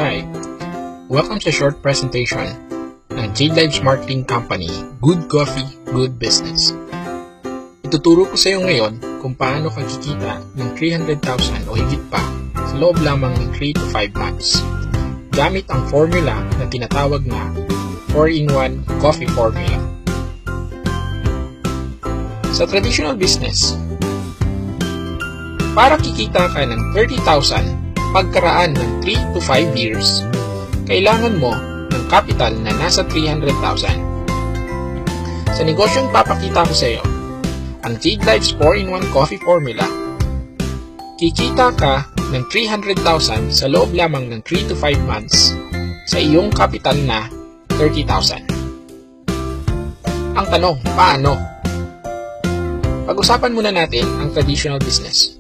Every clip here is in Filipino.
Hi, welcome sa short presentation ng J-Lives Marketing Company, Good Coffee, Good Business. Ituturo ko sa iyo ngayon kung paano ka kikita ng 300,000 o higit pa sa loob lamang ng 3 to 5 months gamit ang formula na tinatawag na 4-in-1 coffee formula. Sa traditional business, para kikita ka ng 30,000 pagkaraan ng 3 to 5 years, kailangan mo ng capital na nasa 300,000. Sa negosyong papakita ko sa iyo, ang J-Lives 4-in-1 Coffee Formula, kikita ka ng 300,000 sa loob lamang ng 3 to 5 months sa iyong capital na 30,000. Ang tanong, paano? Pag-usapan muna natin ang traditional business.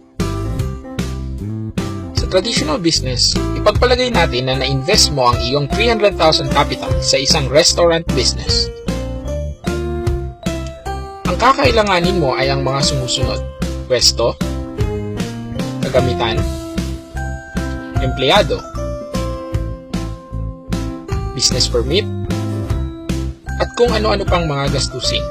Traditional business, ipagpalagay natin na na-invest mo ang iyong 300,000 capital sa isang restaurant business. Ang kakailanganin mo ay ang mga sumusunod: pwesto, kagamitan, empleyado, business permit, at kung ano-ano pang mga gastusin.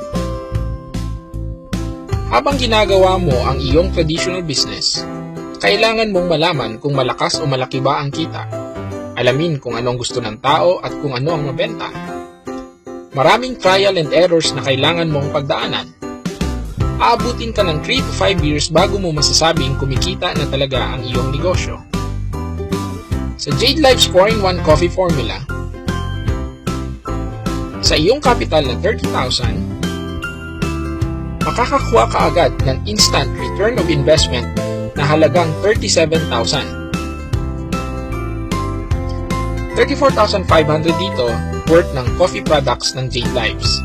Habang ginagawa mo ang iyong traditional business, kailangan mong malaman kung malakas o malaki ba ang kita. Alamin kung ano ang gusto ng tao at kung ano ang mabenta. Maraming trial and errors na kailangan mong pagdaanan. Aabutin ka ng 3 to 5 years bago mo masasabing kumikita na talaga ang iyong negosyo. Sa J-Lives 4-in-1 Coffee Formula, sa iyong capital na 30,000, makakakuha ka agad ng instant return of investment na halagang 37,000. 34,500 dito worth ng coffee products ng J-Lives.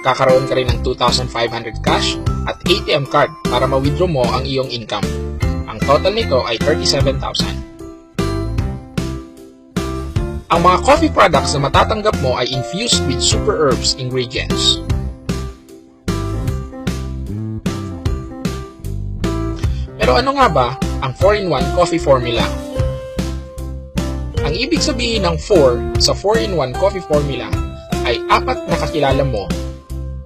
Kakaroon ka rin ng 2,500 cash at ATM card para ma-withdraw mo ang iyong income. Ang total nito ay 37,000. Ang mga coffee products na matatanggap mo ay infused with super herbs ingredients. Pero ano nga ba ang 4-in-1 coffee formula? Ang ibig sabihin ng 4 sa 4-in-1 coffee formula ay 4 na kakilala mo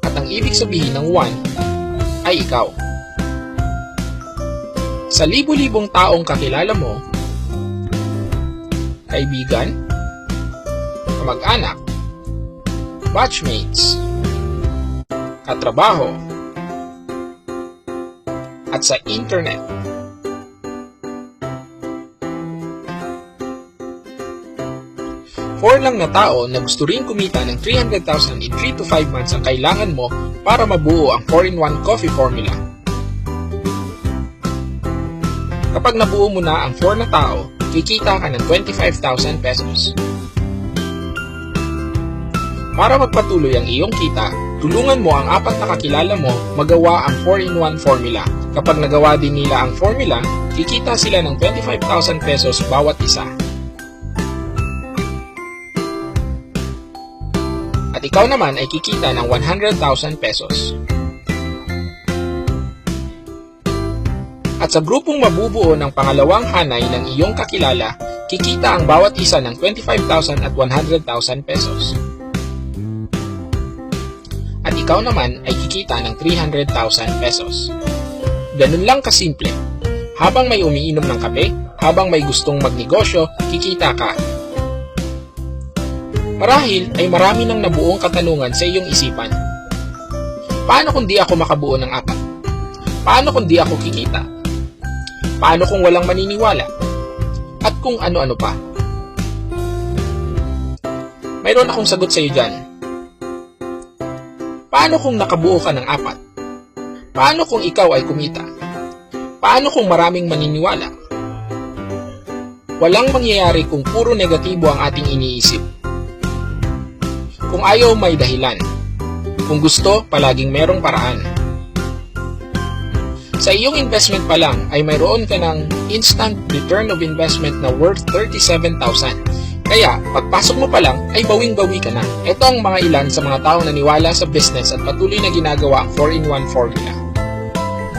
at ang ibig sabihin ng 1 ay ikaw. Sa libu-libong taong kakilala mo, kaibigan, kamag-anak, batchmates, katrabaho, at sa internet. Four lang na tao na gusto rin kumita ng 300,000 in 3 to 5 months ang kailangan mo para mabuo ang 4-in-1 coffee formula. Kapag nabuo mo na ang 4 na tao, kikita ka ng 25,000 pesos. Para magpatuloy ang iyong kita, tulungan mo ang 4 na kakilala mo magawa ang 4-in-1 formula. Kapag nagawa din nila ang formula, kikita sila ng 25,000 pesos bawat isa. At ikaw naman ay kikita ng 100,000 pesos. At sa grupong mabubuo ng pangalawang hanay ng iyong kakilala, kikita ang bawat isa ng 25,000 at 100,000 pesos. At ikaw naman ay kikita ng 300,000 pesos. Ganun lang kasimple. Habang may umiinom ng kape, habang may gustong magnegosyo, kikita ka. Marahil ay marami nang nabuong katanungan sa iyong isipan. Paano kung di ako makabuo ng 4? Paano kung di ako kikita? Paano kung walang maniniwala? At kung ano-ano pa? Mayroon akong sagot sa iyo dyan. Paano kung nakabuo ka ng 4? Paano kung ikaw ay kumita? Paano kung maraming maniniwala? Walang mangyayari kung puro negatibo ang ating iniisip. Kung ayaw, may dahilan. Kung gusto, palaging merong paraan. Sa iyong investment pa lang ay mayroon ka ng instant return of investment na worth 37,000. Kaya, pagpasok mo pa lang ay bawing-bawi ka na. Ito ang mga ilan sa mga taong naniwala sa business at patuloy na ginagawa ang 4-in-1 formula.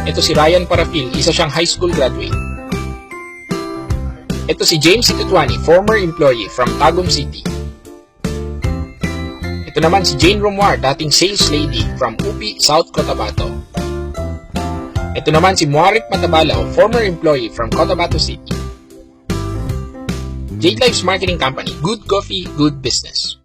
Ito si Ryan Parafil, isa siyang high school graduate. Ito si James Situtuani, former employee from Tagum City. Ito naman si Jane Romuar, dating sales lady from Upi, South Cotabato. Ito naman si Muarip Matabalaw, former employee from Cotabato City. Jade Lives Marketing Company, good coffee, good business.